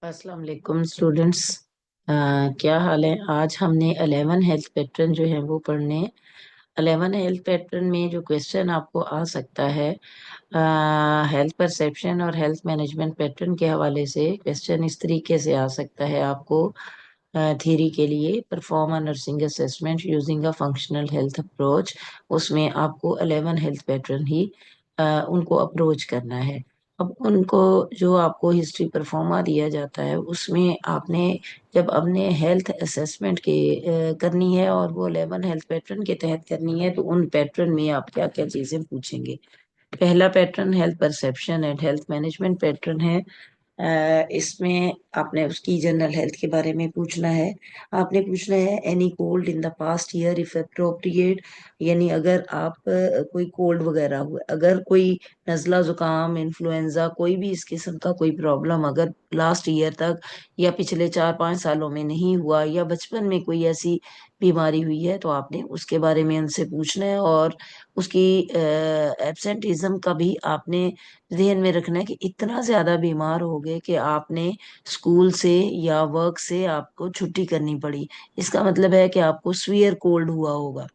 अस्सलाम वालेकुम स्टूडेंट्स। क्या हाल है? आज हमने 11 हेल्थ पैटर्न जो है वो पढ़ने। 11 हेल्थ पैटर्न में जो क्वेश्चन आपको आ सकता है, हेल्थ परसेप्शन और हेल्थ मैनेजमेंट पैटर्न के हवाले से क्वेश्चन इस तरीके से आ सकता है आपको। थ्योरी के लिए perform a nursing assessment using a functional health approach. उसमें आपको 11 हेल्थ पैटर्न ही उनको अप्रोच करना है। अब उनको जो आपको हिस्ट्री परफॉर्मा दिया जाता है उसमें आपने जब अपने हेल्थ असेसमेंट के करनी है और वो 11 हेल्थ पैटर्न के तहत करनी है, तो उन पैटर्न में आप क्या क्या चीजें पूछेंगे। पहला pattern health perception and health management pattern है। इसमें आपने उसकी जनरल हेल्थ के बारे में पूछना है। आपने पूछना है any cold in the past year if appropriate. यानी अगर आप कोई कोल्ड वगैरह हुआ, अगर कोई नजला जुकाम इन्फ्लुएंजा कोई भी इस किस्म का कोई प्रॉब्लम अगर लास्ट ईयर तक या पिछले 4-5 सालों में नहीं हुआ या बचपन में कोई ऐसी बीमारी हुई है, तो आपने उसके बारे में उनसे पूछना है। और उसकी एब्सेंटिज्म का भी आपने ध्यान में रखना है कि इतना ज्यादा बीमार हो गए कि आपने स्कूल से या वर्क से आपको छुट्टी करनी पड़ी। इसका मतलब है कि आपको सीवियर कोल्ड हुआ होगा।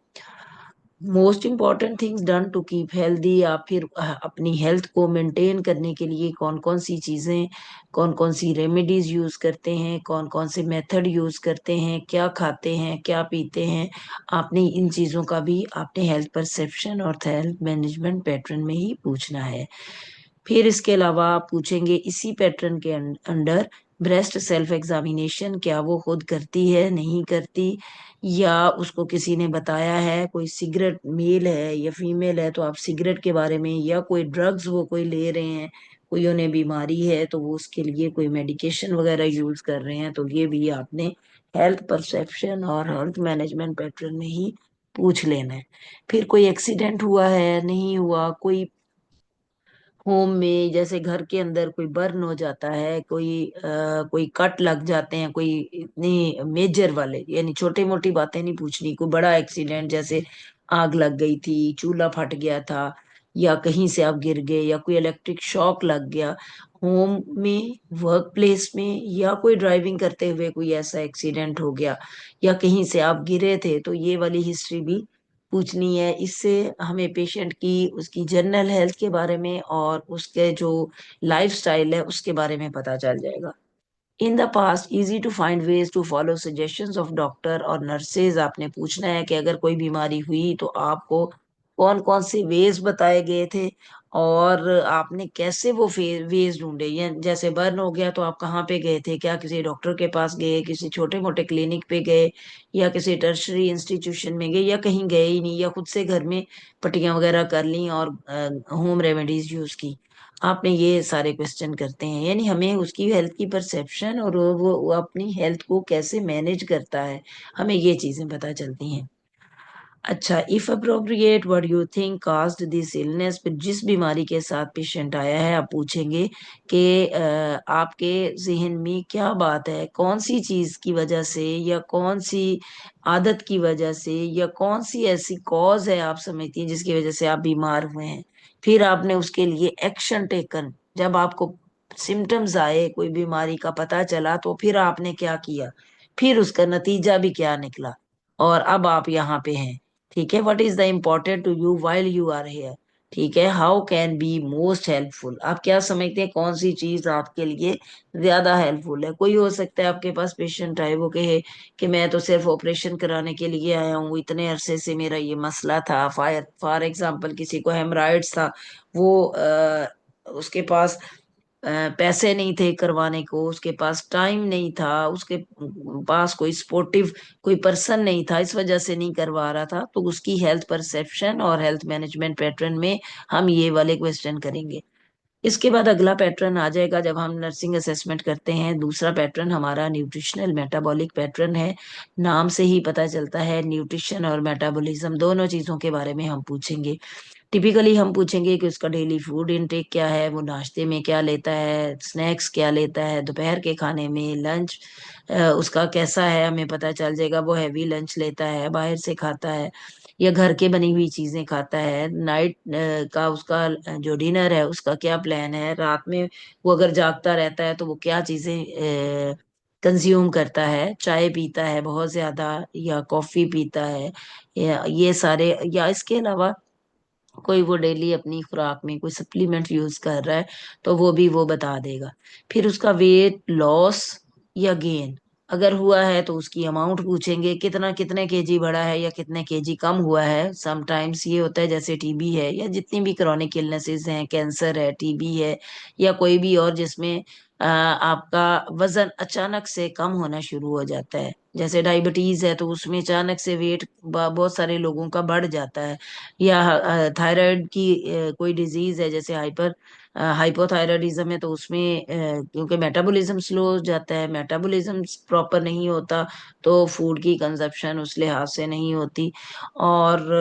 Most important things done to keep healthy. आप फिर अपनी हेल्थ को मेंटेन करने के लिए कौन कौन सी चीजें, कौन कौन सी रेमेडीज यूज करते हैं, कौन कौन से मेथड यूज करते हैं, क्या खाते हैं, क्या पीते हैं। आपने इन चीजों का भी आपने हेल्थ परसेप्शन और हेल्थ मैनेजमेंट पैटर्न में ही पूछना है। फिर इसके अलावा आप पूछेंगे इसी पैटर्न के अंडर ब्रेस्ट सेल्फ एग्जामिनेशन क्या वो खुद करती है नहीं करती, या उसको किसी ने बताया है। कोई सिगरेट मेल है या फीमेल है तो आप सिगरेट के बारे में, या कोई ड्रग्स वो कोई ले रहे हैं, कोई उन्हें बीमारी है तो वो उसके लिए कोई मेडिकेशन वगैरह यूज कर रहे हैं, तो ये भी आपने हेल्थ परसेप्शन और हेल्थ मैनेजमेंट पैटर्न में ही पूछ लेना है। फिर कोई एक्सीडेंट हुआ है नहीं हुआ, कोई होम में जैसे घर के अंदर कोई बर्न हो जाता है, कोई कट लग जाते हैं, कोई इतनी मेजर वाले यानी छोटी मोटी बातें नहीं पूछनी। कोई बड़ा एक्सीडेंट जैसे आग लग गई थी, चूल्हा फट गया था, या कहीं से आप गिर गए, या कोई इलेक्ट्रिक शॉक लग गया होम में, वर्क प्लेस में, या कोई ड्राइविंग करते हुए कोई ऐसा एक्सीडेंट हो गया, या कहीं से आप गिरे थे, तो ये वाली हिस्ट्री भी पूछनी है। इससे हमें पेशेंट की उसकी जनरल हेल्थ के बारे में और उसके जो लाइफस्टाइल है उसके बारे में पता चल जाएगा। In the past easy to find ways to follow suggestions of doctor और नर्सेज। आपने पूछना है कि अगर कोई बीमारी हुई तो आपको कौन कौन से वेज बताए गए थे और आपने कैसे वो वेज ढूंढे। या जैसे बर्न हो गया तो आप कहाँ पे गए थे, क्या किसी डॉक्टर के पास गए, किसी छोटे मोटे क्लिनिक पे गए, या किसी टर्शरी इंस्टीट्यूशन में गए, या कहीं गए ही नहीं, या खुद से घर में पट्टियां वगैरह कर ली और होम रेमेडीज यूज की। आपने ये सारे क्वेश्चन करते हैं, यानी हमें उसकी हेल्थ की परसेप्शन और वो अपनी हेल्थ को कैसे मैनेज करता है, हमें ये चीजें पता चलती हैं। अच्छा, if appropriate what you think caused this illness. फिर जिस बीमारी के साथ पेशेंट आया है आप पूछेंगे कि आपके जहन में क्या बात है, कौन सी चीज की वजह से, या कौन सी आदत की वजह से, या कौन सी ऐसी कॉज है आप समझती हैं जिसकी वजह से आप बीमार हुए हैं। फिर आपने उसके लिए एक्शन टेकन। जब आपको सिम्टम्स आए, कोई बीमारी का पता चला, तो फिर आपने क्या किया, फिर उसका नतीजा भी क्या निकला, और अब आप यहाँ पे हैं। ठीक है, what is the important to you while you are here. ठीक है, how can be most helpful. आप क्या समझते हैं कौन सी चीज आपके लिए ज्यादा हेल्पफुल है। कोई हो सकता है आपके पास पेशेंट आए, वो कहे कि मैं तो सिर्फ ऑपरेशन कराने के लिए आया हूँ, इतने अरसे से मेरा ये मसला था। फायर फॉर एग्जाम्पल किसी को हेमराइड्स था, वो उसके पास पैसे नहीं थे करवाने को, उसके पास टाइम नहीं था, उसके पास कोई सपोर्टिव कोई पर्सन नहीं था, इस वजह से नहीं करवा रहा था, तो उसकी हेल्थ परसेप्शन और हेल्थ मैनेजमेंट पैटर्न में हम ये वाले क्वेश्चन करेंगे। इसके बाद अगला पैटर्न आ जाएगा जब हम नर्सिंग असेसमेंट करते हैं। दूसरा पैटर्न हमारा न्यूट्रिशनल मेटाबॉलिक पैटर्न है। नाम से ही पता चलता है न्यूट्रिशन और मेटाबॉलिज्म दोनों चीजों के बारे में हम पूछेंगे। टिपिकली हम पूछेंगे कि उसका डेली फूड इनटेक क्या है, वो नाश्ते में क्या लेता है, स्नैक्स क्या लेता है, दोपहर के खाने में लंच उसका कैसा है, हमें पता चल जाएगा वो हैवी लंच लेता है, बाहर से खाता है, या घर के बनी हुई चीजें खाता है, नाइट का उसका जो डिनर है उसका क्या प्लान है, रात में वो अगर जागता रहता है तो वो क्या चीजें कंज्यूम करता है, चाय पीता है बहुत ज्यादा या कॉफी पीता है, या ये सारे, या इसके अलावा कोई वो डेली अपनी खुराक में कोई सप्लीमेंट यूज कर रहा है तो वो भी वो बता देगा। फिर उसका वेट लॉस या गेन अगर हुआ है तो उसकी अमाउंट पूछेंगे, कितना कितने केजी बढ़ा है या कितने केजी कम हुआ है। समटाइम्स ये होता है जैसे टीबी है या जितनी भी क्रॉनिक इलनेसेस हैं, कैंसर है, टीबी है, या कोई भी और जिसमें आपका वजन अचानक से कम होना शुरू हो जाता है, जैसे डायबिटीज है तो उसमें अचानक से वेट बहुत सारे लोगों का बढ़ जाता है, या थायराइड की कोई डिजीज है जैसे हाइपोथायरायडिज्म है तो उसमें क्योंकि मेटाबॉलिज्म स्लो हो जाता है, मेटाबॉलिज्म प्रॉपर नहीं होता तो फूड की कंजप्शन उस लिहाज से नहीं होती, और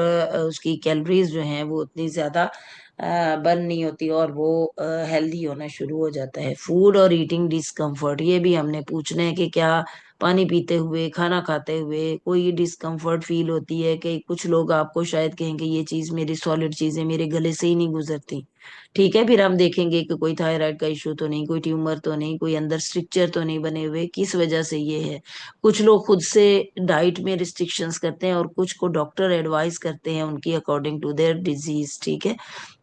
उसकी कैलोरीज जो हैं वो उतनी ज्यादा बर्न नहीं होती, और वो हेल्दी होना शुरू हो जाता है। फूड और ईटिंग डिस्कम्फर्ट ये भी हमने पूछना है कि क्या पानी पीते हुए, खाना खाते हुए कोई डिस्कम्फर्ट फील होती है, कि कुछ लोग आपको शायद कहेंगे ये चीज मेरी सॉलिड चीजें मेरे गले से ही नहीं गुजरती। ठीक है, फिर हम देखेंगे कि कोई थायराइड का इशू तो नहीं, कोई ट्यूमर तो नहीं, कोई अंदर स्ट्रक्चर तो नहीं बने हुए, किस वजह से ये है। कुछ लोग खुद से डाइट में रिस्ट्रिक्शंस करते हैं और कुछ को डॉक्टर एडवाइस करते हैं उनकी अकॉर्डिंग टू देयर डिजीज। ठीक है,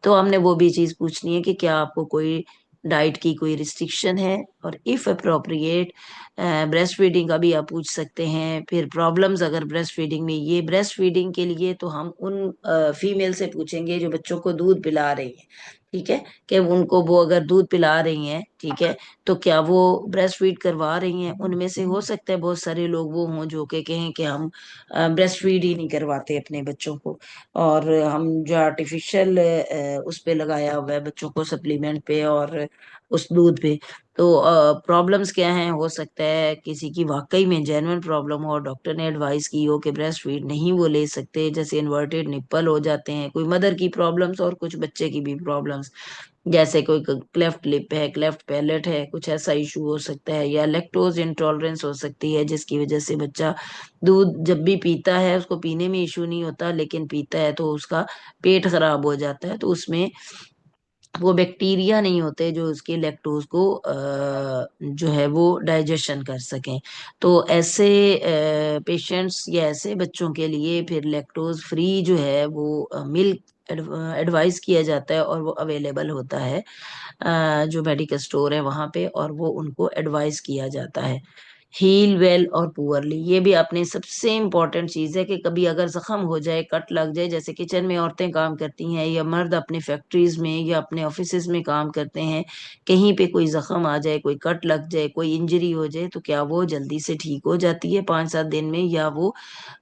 तो हमने वो भी चीज पूछनी है कि क्या आपको कोई डाइट की कोई रिस्ट्रिक्शन है, और इफ अप्रोप्रिएट ब्रेस्ट फीडिंग का भी आप पूछ सकते हैं। फिर प्रॉब्लम्स अगर ब्रेस्ट फीडिंग में, ये ब्रेस्ट फीडिंग के लिए तो हम उन फीमेल से पूछेंगे जो बच्चों को दूध पिला रही है। ठीक है, कि उनको वो अगर दूध पिला रही हैं, ठीक है, तो क्या वो ब्रेस्ट फीड करवा रही हैं। उनमें से हो सकता है बहुत सारे लोग वो हों जो के कहें कि हम ब्रेस्ट फीड ही नहीं करवाते अपने बच्चों को, और हम जो आर्टिफिशियल उस पे लगाया हुआ है बच्चों को सप्लीमेंट पे और उस दूध पे। तो प्रॉब्लम्स क्या हैं, हो सकता है किसी की वाकई में जेन्युइन प्रॉब्लम हो, डॉक्टर ने एडवाइस की हो कि ब्रेस्ट फीड नहीं वो ले सकते, जैसे इन्वर्टेड निप्पल हो जाते हैं, कोई मदर की प्रॉब्लम्स और कुछ बच्चे की भी प्रॉब्लम्स, जैसे कोई क्लेफ्ट लिप है, क्लेफ्ट पैलेट है, कुछ ऐसा इशू हो सकता है, या लैक्टोज इंटॉलरेंस हो सकती है जिसकी वजह से बच्चा दूध जब भी पीता है उसको पीने में इशू नहीं होता, लेकिन पीता है तो उसका पेट खराब हो जाता है, तो उसमें वो बैक्टीरिया नहीं होते जो उसके लैक्टोज को जो है वो डाइजेशन कर सकें। तो ऐसे पेशेंट्स या ऐसे बच्चों के लिए फिर लैक्टोज फ्री जो है वो मिल्क एडवाइस किया जाता है, और वो अवेलेबल होता है जो मेडिकल स्टोर है वहां पे, और वो उनको एडवाइस किया जाता है। हील वेल और पुअरली, ये भी अपने सबसे इम्पोर्टेंट चीज है कि कभी अगर जख्म हो जाए, कट लग जाए, जैसे किचन में औरतें काम करती हैं या मर्द अपने फैक्ट्रीज में या अपने ऑफिसेज में काम करते हैं, कहीं पे कोई जख्म आ जाए, कोई कट लग जाए, कोई इंजरी हो जाए, तो क्या वो जल्दी से ठीक हो जाती है 5-7 दिन में, या वो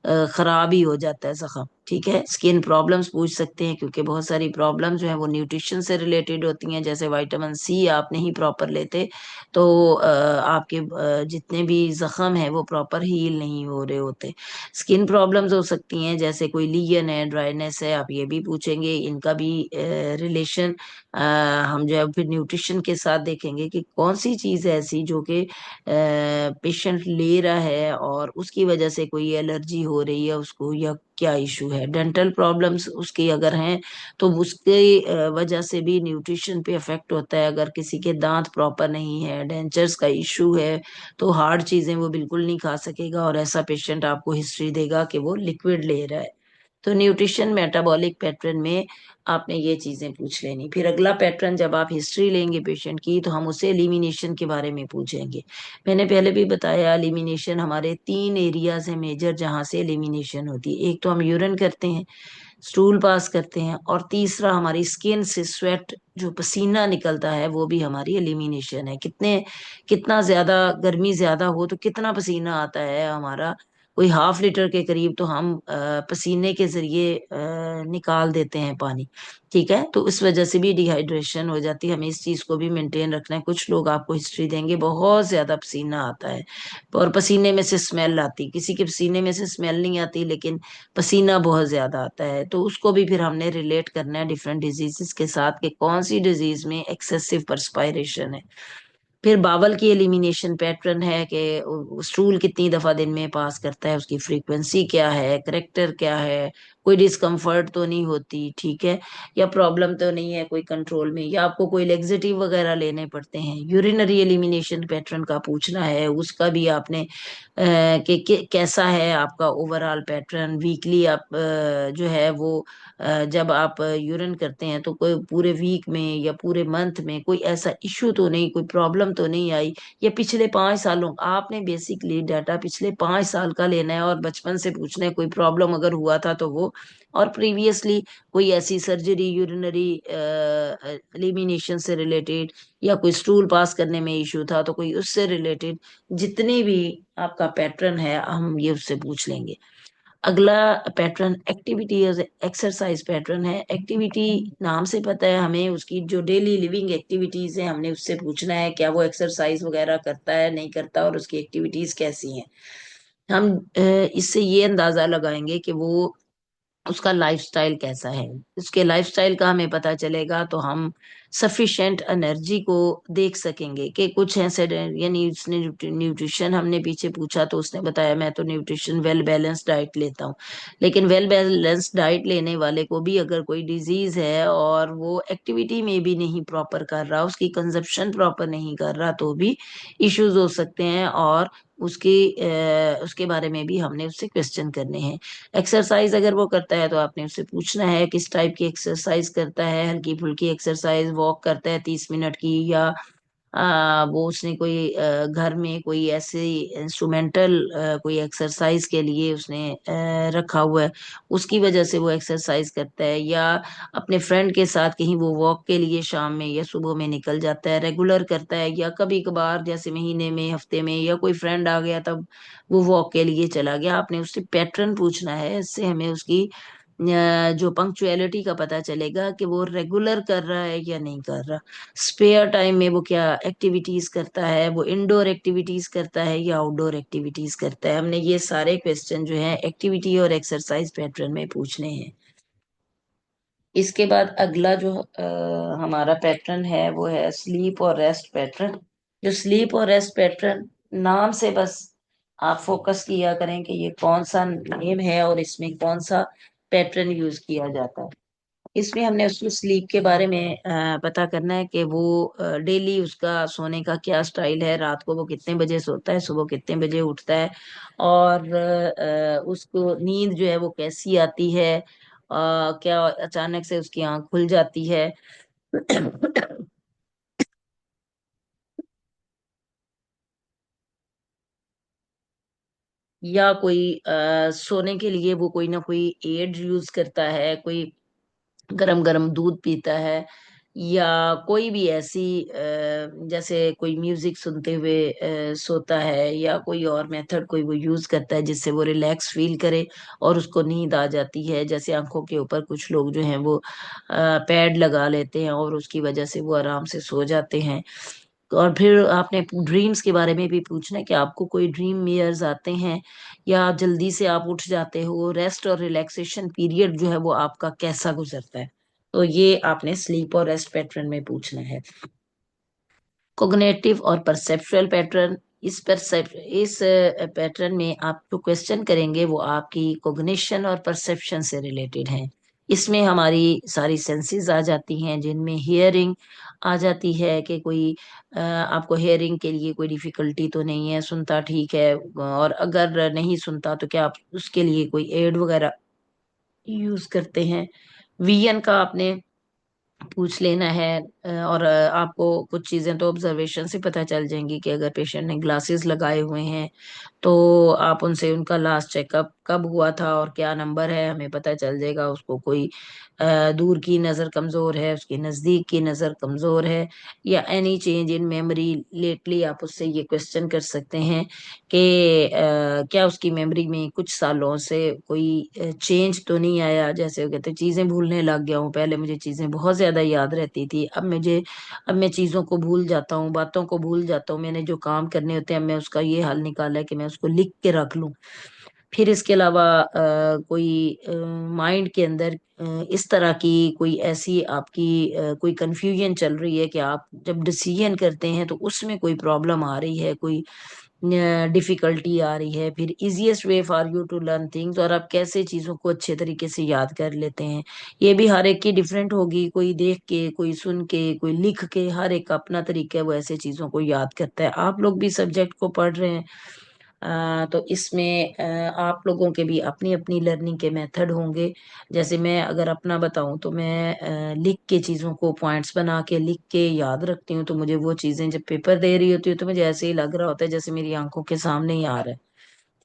खराब ही हो जाता है जख्म। ठीक है, स्किन प्रॉब्लम्स पूछ सकते हैं क्योंकि बहुत सारी प्रॉब्लम्स जो है वो न्यूट्रिशन से रिलेटेड होती हैं, जैसे विटामिन सी आप नहीं प्रॉपर लेते तो आपके जितने भी जख्म है वो प्रॉपर हील नहीं हो रहे होते। स्किन प्रॉब्लम्स हो सकती हैं जैसे कोई लीजन है, ड्राइनेस है, आप ये भी पूछेंगे, इनका भी रिलेशन हम जो है फिर न्यूट्रिशन के साथ देखेंगे कि कौन सी चीज़ है ऐसी जो कि पेशेंट ले रहा है और उसकी वजह से कोई एलर्जी हो रही है उसको, या क्या इशू है। डेंटल प्रॉब्लम्स उसकी अगर हैं तो उसके वजह से भी न्यूट्रिशन पे इफेक्ट होता है। अगर किसी के दांत प्रॉपर नहीं है, डेंचर्स का इशू है, तो हार्ड चीजें वो बिल्कुल नहीं खा सकेगा, और ऐसा पेशेंट आपको हिस्ट्री देगा कि वो लिक्विड ले रहा है। तो न्यूट्रिशन मेटाबॉलिक पैटर्न में आपने ये चीजें पूछ लेनी। फिर अगला पैटर्न, जब आप हिस्ट्री लेंगे पेशेंट की तो हम उसे एलिमिनेशन के बारे में पूछेंगे। मैंने पहले भी बताया एलिमिनेशन हमारे 3 एरियाज है मेजर जहाँ से एलिमिनेशन होती है। एक तो हम यूरिन करते हैं, स्टूल पास करते हैं, और तीसरा हमारी स्किन से स्वेट जो पसीना निकलता है वो भी हमारी एलिमिनेशन है। कितना ज्यादा गर्मी ज्यादा हो तो कितना पसीना आता है हमारा, कोई हाफ लीटर के करीब तो हम पसीने के जरिए निकाल देते हैं पानी। ठीक है, तो इस वजह से भी डिहाइड्रेशन हो जाती है, हमें इस चीज को भी मेंटेन रखना है। कुछ लोग आपको हिस्ट्री देंगे बहुत ज्यादा पसीना आता है और पसीने में से स्मेल आती, किसी के पसीने में से स्मेल नहीं आती लेकिन पसीना बहुत ज्यादा आता है, तो उसको भी फिर हमने रिलेट करना है डिफरेंट डिजीजेस के साथ कि कौन सी डिजीज में एक्सेसिव परस्पायरेशन है। फिर बावल की एलिमिनेशन पैटर्न है कि स्टूल कितनी दफा दिन में पास करता है, उसकी फ्रीक्वेंसी क्या है, करेक्टर क्या है, कोई डिस्कम्फर्ट तो नहीं होती, ठीक है, या प्रॉब्लम तो नहीं है कोई कंट्रोल में, या आपको कोई लेग्जेटिव वगैरह लेने पड़ते हैं। यूरिनरी एलिमिनेशन पैटर्न का पूछना है, उसका भी आपने कैसा है आपका ओवरऑल पैटर्न। वीकली आप जो है वो जब आप यूरिन करते हैं तो कोई पूरे वीक में या पूरे मंथ में कोई ऐसा इश्यू तो नहीं, कोई प्रॉब्लम तो नहीं आई। ये पिछले 5 सालों, आपने बेसिकली डाटा पिछले 5 साल का लेना है और बचपन से पूछना है कोई प्रॉब्लम अगर हुआ था तो वो, और प्रीवियसली कोई ऐसी सर्जरी यूरिनरी एलिमिनेशन से रिलेटेड, या कोई स्टूल पास करने में इश्यू था तो कोई उससे रिलेटेड, जितने भी आपका पैटर्न है हम ये उससे पूछ लेंगे। अगला पैटर्न एक्टिविटी एक्सरसाइज पैटर्न है। एक्टिविटी नाम से पता है हमें, उसकी जो डेली लिविंग एक्टिविटीज है हमने उससे पूछना है क्या वो एक्सरसाइज वगैरह करता है नहीं करता, और उसकी एक्टिविटीज कैसी हैं। हम इससे ये अंदाजा लगाएंगे कि वो उसका लाइफस्टाइल कैसा है। उसके लाइफस्टाइल का हमें पता चलेगा तो हम सफिशिएंट एनर्जी को देख सकेंगे कि कुछ ऐसे, यानी उसने न्यूट्रिशन हमने पीछे पूछा तो उसने बताया मैं तो न्यूट्रिशन वेल बैलेंस डाइट लेता हूँ। लेकिन वेल बैलेंस डाइट लेने वाले को भी अगर कोई डिजीज है और वो एक्टिविटी में भी नहीं प्रॉपर कर रहा, उसकी कंजप्शन प्रॉपर नहीं कर रहा, तो भी इश्यूज हो सकते हैं, और उसके बारे में भी हमने उससे क्वेश्चन करने हैं। एक्सरसाइज अगर वो करता है तो आपने उससे पूछना है किस टाइप की एक्सरसाइज करता है, हल्की फुल्की एक्सरसाइज, वॉक करता है 30 मिनट की, या वो उसने कोई घर में कोई ऐसे इंस्ट्रूमेंटल कोई एक्सरसाइज के लिए उसने रखा हुआ है, उसकी वजह से वो एक्सरसाइज करता है, या अपने फ्रेंड के साथ कहीं वो वॉक के लिए शाम में या सुबह में निकल जाता है, रेगुलर करता है, या कभी कभार जैसे महीने में हफ्ते में या कोई फ्रेंड आ गया तब वो वॉक के लिए चला गया। आपने उससे पैटर्न पूछना है, इससे हमें उसकी जो पंक्चुअलिटी का पता चलेगा कि वो रेगुलर कर रहा है या नहीं कर रहा। स्पेयर टाइम में वो क्या एक्टिविटीज करता है, वो इंडोर एक्टिविटीज करता है या आउटडोर एक्टिविटीज करता है। हमने ये सारे क्वेश्चन जो है एक्टिविटी और एक्सरसाइज पैटर्न में पूछने हैं। इसके बाद अगला जो हमारा पैटर्न है वो है स्लीप और रेस्ट पैटर्न। जो स्लीप और रेस्ट पैटर्न, नाम से बस आप फोकस किया करें कि ये कौन सा नेम है और इसमें कौन सा पैटर्न यूज किया जाता है। इसमें हमने उसकी स्लीप के बारे में पता करना है कि वो डेली उसका सोने का क्या स्टाइल है, रात को वो कितने बजे सोता है, सुबह कितने बजे उठता है, और उसको नींद जो है वो कैसी आती है, क्या अचानक से उसकी आंख खुल जाती है या कोई सोने के लिए वो कोई ना कोई एड यूज करता है, कोई गरम गरम दूध पीता है, या कोई भी ऐसी जैसे कोई म्यूजिक सुनते हुए सोता है, या कोई और मेथड कोई वो यूज करता है जिससे वो रिलैक्स फील करे और उसको नींद आ जाती है। जैसे आंखों के ऊपर कुछ लोग जो हैं वो पैड लगा लेते हैं और उसकी वजह से वो आराम से सो जाते हैं। और फिर आपने ड्रीम्स के बारे में भी पूछना है कि आपको कोई ड्रीम मेयर्स आते हैं, या जल्दी से आप उठ जाते हो, रेस्ट और रिलैक्सेशन पीरियड जो है वो आपका कैसा गुजरता है। तो ये आपने स्लीप और रेस्ट पैटर्न में पूछना है। कोग्निटिव और परसेप्चुअल पैटर्न, इस पैटर्न में आप जो क्वेश्चन करेंगे वो आपकी कोग्निशन और परसेप्शन से रिलेटेड हैं। इसमें हमारी सारी सेंसेस आ जाती हैं, जिनमें हियरिंग आ जाती है कि कोई आपको हियरिंग के लिए कोई डिफिकल्टी तो नहीं है, सुनता ठीक है, और अगर नहीं सुनता तो क्या आप उसके लिए कोई एड वगैरह यूज करते हैं। विजन का आपने पूछ लेना है, और आपको कुछ चीजें तो ऑब्जर्वेशन से पता चल जाएंगी कि अगर पेशेंट ने ग्लासेस लगाए हुए हैं तो आप उनसे उनका लास्ट चेकअप कब हुआ था और क्या नंबर है हमें पता चल जाएगा। उसको कोई दूर की नज़र कमज़ोर है, उसकी नज़दीक की नज़र कमज़ोर है, या any change in memory lately, आप उससे ये क्वेश्चन कर सकते हैं कि क्या उसकी मेमोरी में कुछ सालों से कोई चेंज तो नहीं आया। जैसे वो कहते हैं चीज़ें भूलने लग गया हूँ, पहले मुझे चीज़ें बहुत ज़्यादा याद रहती थी, अब मैं चीज़ों को भूल जाता हूँ, बातों को भूल जाता हूँ, मैंने जो काम करने होते हैं मैं उसका ये हल निकाला है कि मैं उसको लिख के रख लूं। फिर इसके अलावा कोई माइंड के अंदर इस तरह की कोई ऐसी आपकी कोई कंफ्यूजन चल रही है कि आप जब डिसीजन करते हैं तो उसमें कोई प्रॉब्लम आ रही है, कोई डिफिकल्टी आ रही है, फिर easiest way for you to learn things, और आप कैसे चीजों को अच्छे तरीके से याद कर लेते हैं। ये भी हर एक की डिफरेंट होगी, कोई देख के, कोई सुन के, कोई लिख के, हर एक का अपना तरीका है वो ऐसे चीजों को याद करता है। आप लोग भी सब्जेक्ट को पढ़ रहे हैं, तो इसमें आप लोगों के भी अपनी अपनी लर्निंग के मेथड होंगे। जैसे मैं अगर अपना बताऊं तो मैं लिख के चीजों को पॉइंट्स बना के लिख के याद रखती हूँ, तो मुझे वो चीजें जब पेपर दे रही होती है तो मुझे ऐसे ही लग रहा होता है जैसे मेरी आंखों के सामने ही आ रहा है।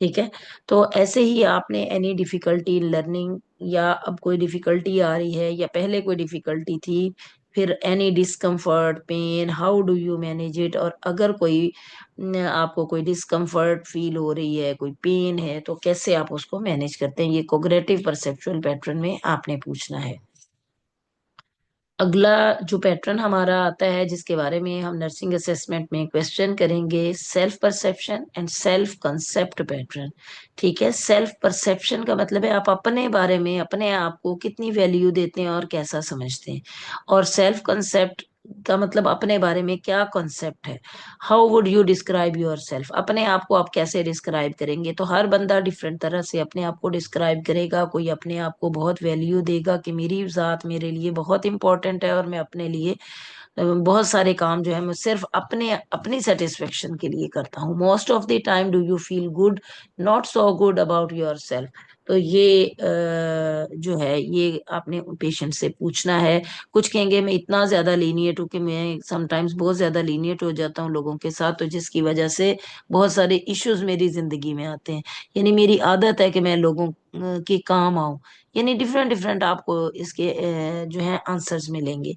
ठीक है। तो ऐसे ही आपने एनी डिफिकल्टी इन लर्निंग, या अब कोई डिफिकल्टी आ रही है या पहले कोई डिफिकल्टी थी, फिर any discomfort, pain, how do you manage it, और अगर कोई आपको कोई डिस्कम्फर्ट फील हो रही है, कोई पेन है, तो कैसे आप उसको मैनेज करते हैं, ये कोग्रेटिव परसेप्चुअल पैटर्न में आपने पूछना है। अगला जो पैटर्न हमारा आता है जिसके बारे में हम नर्सिंग असेसमेंट में क्वेश्चन करेंगे, self perception and self concept pattern. ठीक है। सेल्फ परसेप्शन का मतलब है आप अपने बारे में, अपने आप को कितनी वैल्यू देते हैं और कैसा समझते हैं। और सेल्फ कंसेप्ट का मतलब अपने बारे में क्या कॉन्सेप्ट है। How would you describe your self, अपने आप को आप कैसे डिस्क्राइब करेंगे। तो हर बंदा डिफरेंट तरह से अपने आप को डिस्क्राइब करेगा। कोई अपने आप को बहुत वैल्यू देगा कि मेरी जात मेरे लिए बहुत इंपॉर्टेंट है, और मैं अपने लिए बहुत सारे काम जो है मैं सिर्फ अपने अपनी सेटिस्फेक्शन के लिए करता हूँ। Most of the time do you feel good, not so good about your self. तो ये जो है ये आपने पेशेंट से पूछना है। कुछ कहेंगे मैं इतना ज्यादा लीनियट हूँ कि मैं समटाइम्स बहुत ज्यादा लीनियट हो जाता हूँ लोगों के साथ, तो जिसकी वजह से बहुत सारे इश्यूज मेरी जिंदगी में आते हैं। यानी मेरी आदत है कि मैं लोगों के काम आऊं। यानी डिफरेंट डिफरेंट आपको इसके जो है आंसर्स मिलेंगे।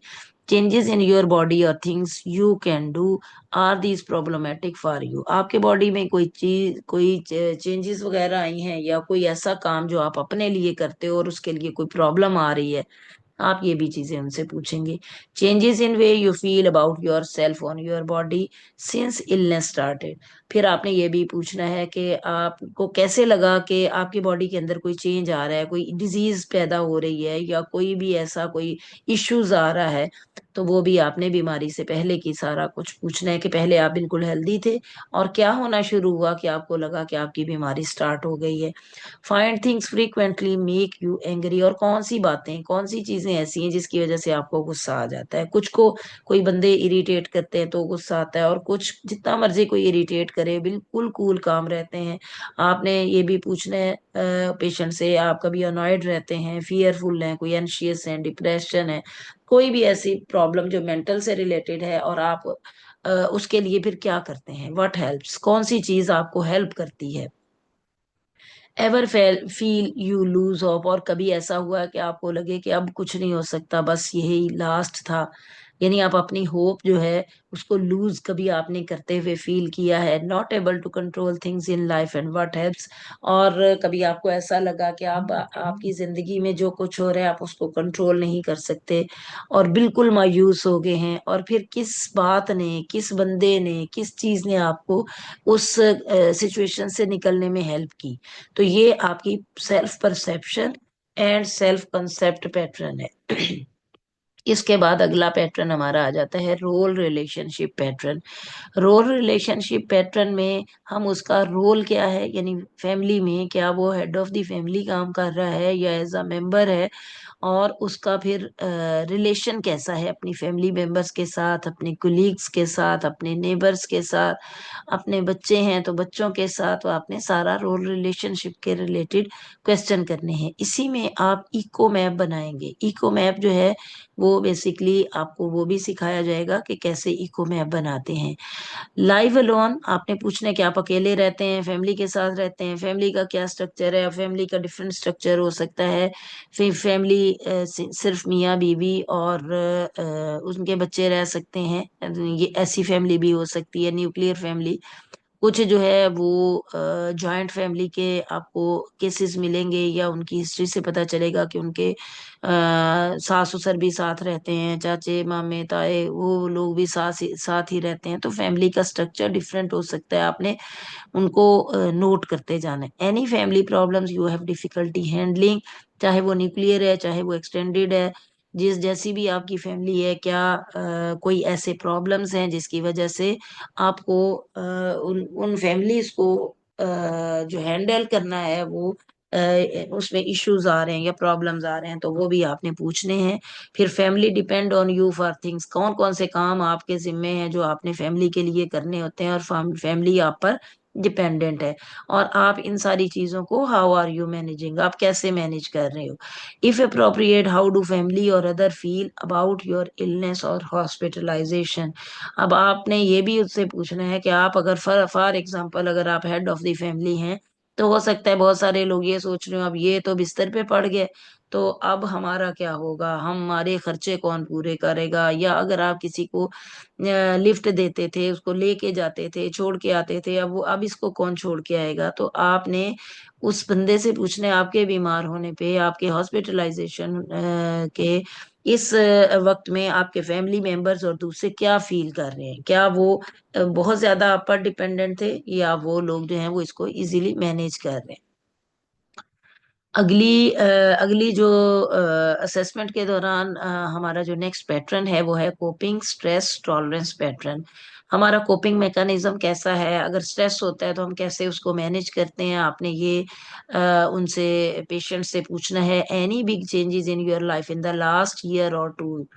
चेंजेस इन योर बॉडी और things you can do, are these problematic for you. आपके बॉडी में कोई चीज, कोई चेंजेस वगैरह आई हैं, या कोई ऐसा काम जो आप अपने लिए करते हो और उसके लिए कोई प्रॉब्लम आ रही है, आप ये भी चीजें उनसे पूछेंगे। Changes in way you feel about your self on your body since illness started. फिर आपने ये भी पूछना है कि आपको कैसे लगा कि आपकी बॉडी के अंदर कोई चेंज आ रहा है, कोई डिजीज पैदा हो रही है, या कोई भी ऐसा कोई इश्यूज आ रहा है। तो वो भी आपने बीमारी से पहले की सारा कुछ पूछना है कि पहले आप बिल्कुल हेल्दी थे और क्या होना शुरू हुआ कि आपको लगा कि आपकी बीमारी स्टार्ट हो गई है। Find things frequently make you angry, और कौन सी बातें, कौन सी चीजें ऐसी हैं जिसकी वजह से आपको गुस्सा आ जाता है। कुछ को कोई बंदे इरिटेट करते हैं तो गुस्सा आता है, और कुछ जितना मर्जी कोई इरिटेट करे बिल्कुल कूल काम रहते हैं। आपने ये भी पूछना है पेशेंट से, आप कभी अनॉयड रहते हैं, फियरफुल हैं, कोई एंशियस है, डिप्रेशन है, कोई भी ऐसी प्रॉब्लम जो मेंटल से रिलेटेड है, और आप उसके लिए फिर क्या करते हैं, व्हाट हेल्प्स, कौन सी चीज आपको हेल्प करती है। Ever feel you lose hope, और कभी ऐसा हुआ कि आपको लगे कि अब कुछ नहीं हो सकता, बस यही लास्ट था। यानी आप अपनी होप जो है उसको लूज कभी आपने करते हुए फील किया है। Not able to control things in life and what helps, और कभी आपको ऐसा लगा कि आप आपकी जिंदगी में जो कुछ हो रहा है आप उसको कंट्रोल नहीं कर सकते और बिल्कुल मायूस हो गए हैं, और फिर किस बात ने, किस बंदे ने, किस चीज ने आपको उस सिचुएशन से निकलने में हेल्प की। तो ये आपकी self perception and self concept pattern है। इसके बाद अगला पैटर्न हमारा आ जाता है role relationship pattern. Role relationship pattern में हम उसका रोल क्या है, यानी फैमिली में क्या वो हेड ऑफ द फैमिली काम कर रहा है या एज अ मेंबर है, और उसका फिर रिलेशन कैसा है अपनी फैमिली मेंबर्स के साथ, अपने कुलीग्स के साथ, अपने नेबर्स के साथ, अपने बच्चे हैं तो बच्चों के साथ। तो आपने सारा रोल रिलेशनशिप के रिलेटेड क्वेश्चन करने हैं। इसी में आप इको मैप बनाएंगे। इको मैप जो है वो बेसिकली आपको वो भी सिखाया जाएगा कि कैसे इको मैप बनाते हैं। लाइव अलोन आपने पूछना है कि आप अकेले रहते हैं, फैमिली के साथ रहते हैं, फैमिली का क्या स्ट्रक्चर है। फैमिली का डिफरेंट स्ट्रक्चर हो सकता है। फिर फैमिली सिर्फ मियाँ बीवी और उनके बच्चे रह सकते हैं, ये ऐसी फैमिली भी हो सकती है, न्यूक्लियर फैमिली। कुछ जो है वो जॉइंट फैमिली के आपको केसेस मिलेंगे, या उनकी हिस्ट्री से पता चलेगा कि उनके सास ससुर भी साथ रहते हैं, चाचे मामे ताए वो लोग भी साथ ही रहते हैं। तो फैमिली का स्ट्रक्चर डिफरेंट हो सकता है, आपने उनको नोट करते जाना है। Any family problems you have difficulty handling, चाहे वो न्यूक्लियर है चाहे वो एक्सटेंडेड है, जिस जैसी भी आपकी फैमिली है, क्या कोई ऐसे प्रॉब्लम्स हैं जिसकी वजह से आपको उन उन फैमिलीज को जो हैंडल करना है वो उसमें इश्यूज आ रहे हैं या प्रॉब्लम्स आ रहे हैं, तो वो भी आपने पूछने हैं। फिर family depend on you for things, कौन कौन से काम आपके जिम्मे हैं जो आपने फैमिली के लिए करने होते हैं, और फैमिली आप पर डिपेंडेंट है। और आप इन सारी चीजों को हाउ आर यू मैनेजिंग, आप कैसे मैनेज कर रहे हो। If appropriate, how do family और other feel about your illness और हॉस्पिटलाइजेशन। अब आपने ये भी उससे पूछना है कि आप अगर फॉर एग्जाम्पल अगर आप हेड ऑफ द फैमिली हैं, तो हो सकता है बहुत सारे लोग ये सोच रहे हो अब ये तो बिस्तर पे पड़ गए, तो अब हमारा क्या होगा, हमारे खर्चे कौन पूरे करेगा। या अगर आप किसी को लिफ्ट देते थे, उसको लेके जाते थे, छोड़ के आते थे, अब इसको कौन छोड़ के आएगा। तो आपने उस बंदे से पूछने, आपके बीमार होने पे, आपके हॉस्पिटलाइजेशन के इस वक्त में आपके फैमिली मेंबर्स और दूसरे क्या फील कर रहे हैं, क्या वो बहुत ज्यादा आप पर डिपेंडेंट थे, या वो लोग जो हैं वो इसको इजीली मैनेज कर रहे हैं। अगली जो असेसमेंट के दौरान हमारा जो नेक्स्ट पैटर्न है वो है कोपिंग स्ट्रेस टॉलरेंस पैटर्न। हमारा कोपिंग मैकेनिज्म कैसा है, अगर स्ट्रेस होता है तो हम कैसे उसको मैनेज करते हैं। आपने ये उनसे पेशेंट से पूछना है, any big changes in your life in the last year और टू।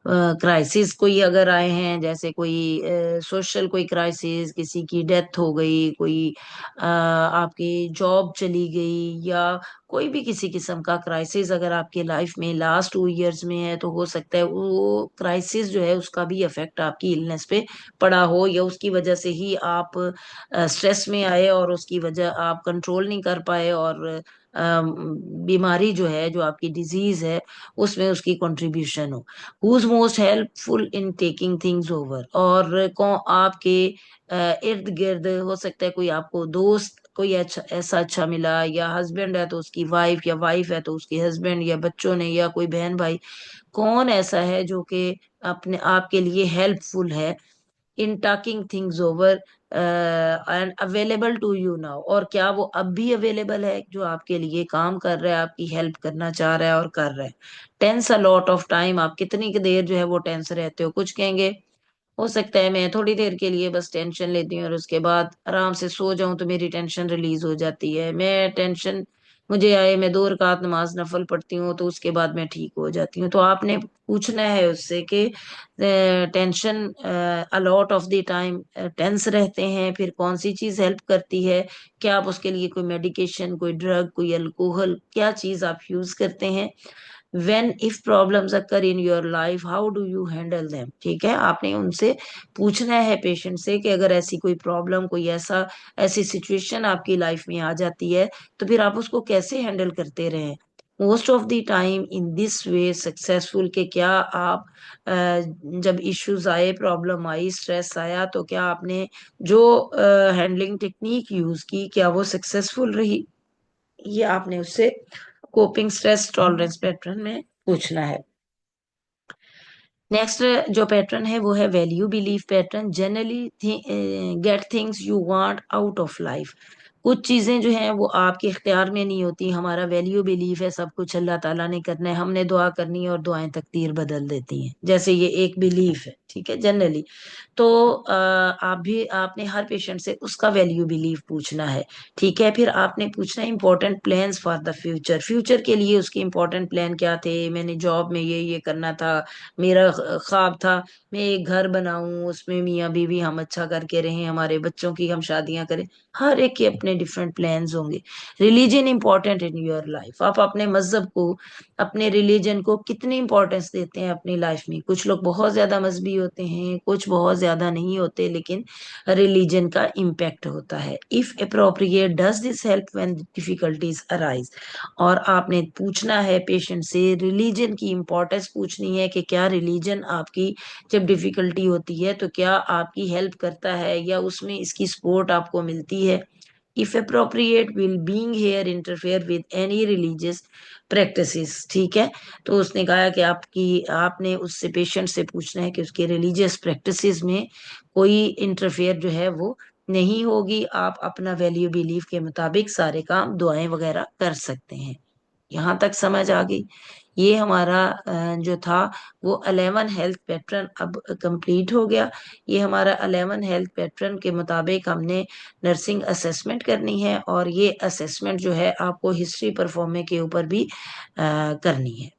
क्राइसिस कोई अगर आए हैं, जैसे कोई सोशल कोई क्राइसिस, किसी की डेथ हो गई, कोई आपकी जॉब चली गई, या कोई भी किसी किस्म का क्राइसिस अगर आपके लाइफ में लास्ट 2 इयर्स में है, तो हो सकता है वो क्राइसिस जो है उसका भी इफेक्ट आपकी इलनेस पे पड़ा हो, या उसकी वजह से ही आप स्ट्रेस में आए और उसकी वजह आप कंट्रोल नहीं कर पाए, और बीमारी जो है, जो आपकी डिजीज है, उसमें उसकी कंट्रीब्यूशन हो। Who's most helpful in taking things over, और कौन आपके इर्द गिर्द, हो सकता है कोई आपको दोस्त कोई अच्छा ऐसा अच्छा मिला, या हस्बैंड है तो उसकी वाइफ, या वाइफ है तो उसके हस्बैंड, या बच्चों ने, या कोई बहन भाई, कौन ऐसा है जो कि अपने आपके लिए हेल्पफुल है in talking things over and available to you now, और क्या वो अब भी अवेलेबल है जो आपके लिए काम कर रहा है, आपकी हेल्प करना चाह रहा है और कर रहा है। Tense a lot of time, आप कितनी देर जो है वो टेंस रहते हो। कुछ कहेंगे हो सकता है मैं थोड़ी देर के लिए बस टेंशन लेती हूँ और उसके बाद आराम से सो जाऊं तो मेरी टेंशन रिलीज हो जाती है। मैं टेंशन मुझे आए, मैं 2 रकात नमाज नफल पढ़ती हूँ तो उसके बाद मैं ठीक हो जाती हूँ। तो आपने पूछना है उससे कि tension a lot of the time tense रहते हैं, फिर कौन सी चीज हेल्प करती है, क्या आप उसके लिए कोई मेडिकेशन, कोई ड्रग, कोई अल्कोहल, क्या चीज आप यूज करते हैं। when if problems occur in your life how do you handle them। ठीक है, आपने उनसे पूछना है पेशेंट से कि अगर ऐसी कोई प्रॉब्लम, कोई ऐसी सिचुएशन आपकी लाइफ में आ जाती है, तो फिर आप उसको कैसे हैंडल करते रहे। Most of the time in this way successful, के क्या आप जब इश्यूज आए, प्रॉब्लम आई, स्ट्रेस आया, तो क्या आपने जो हैंडलिंग टेक्निक यूज की, क्या वो सक्सेसफुल रही। ये आपने उससे कोपिंग स्ट्रेस टॉलरेंस पैटर्न में पूछना है। नेक्स्ट जो पैटर्न है वो है value belief pattern. Generally get things you want out of life. कुछ चीजें जो हैं वो आपके इख्तियार में नहीं होती। हमारा वैल्यू बिलीफ है सब कुछ अल्लाह ताला ने करना है, हमने दुआ करनी है और दुआएं तकदीर बदल देती हैं, जैसे ये एक बिलीफ है। ठीक है, जनरली। तो आप भी आपने हर पेशेंट से उसका वैल्यू बिलीफ पूछना है। ठीक है, फिर आपने पूछना है important plans for the future. Future के लिए उसके इंपॉर्टेंट प्लान क्या थे, मैंने जॉब में ये करना था, मेरा ख्वाब था मैं एक घर बनाऊं, उसमें मियाँ बीवी हम अच्छा करके रहें, हमारे बच्चों की हम शादियां करें। हर एक के अपने डिफरेंट प्लान्स होंगे। Religion important in your life, आप अपने मजहब को, अपने रिलीजन को कितनी इंपॉर्टेंस देते हैं अपनी लाइफ में। कुछ लोग बहुत ज्यादा मजहबी होते हैं, कुछ बहुत ज्यादा नहीं होते, लेकिन रिलीजन का इम्पैक्ट होता है। If appropriate, does this help when difficulties arise. और आपने पूछना है पेशेंट से, रिलीजन की इम्पोर्टेंस पूछनी है कि क्या रिलीजन आपकी जब डिफिकल्टी होती है तो क्या आपकी हेल्प करता है, या उसमें इसकी सपोर्ट आपको मिलती है। If appropriate, will being here interfere with any religious practices. ठीक है, तो उसने कहा कि आपने उससे पेशेंट से पूछना है कि उसके रिलीजियस प्रैक्टिसेस में कोई इंटरफेयर जो है वो नहीं होगी। आप अपना वैल्यू बिलीफ के मुताबिक सारे काम, दुआएं वगैरह कर सकते हैं। यहाँ तक समझ आ गई। ये हमारा जो था वो 11 हेल्थ पैटर्न अब कंप्लीट हो गया। ये हमारा 11 हेल्थ पैटर्न के मुताबिक हमने नर्सिंग असेसमेंट करनी है, और ये असेसमेंट जो है आपको हिस्ट्री परफॉर्मे के ऊपर भी करनी है।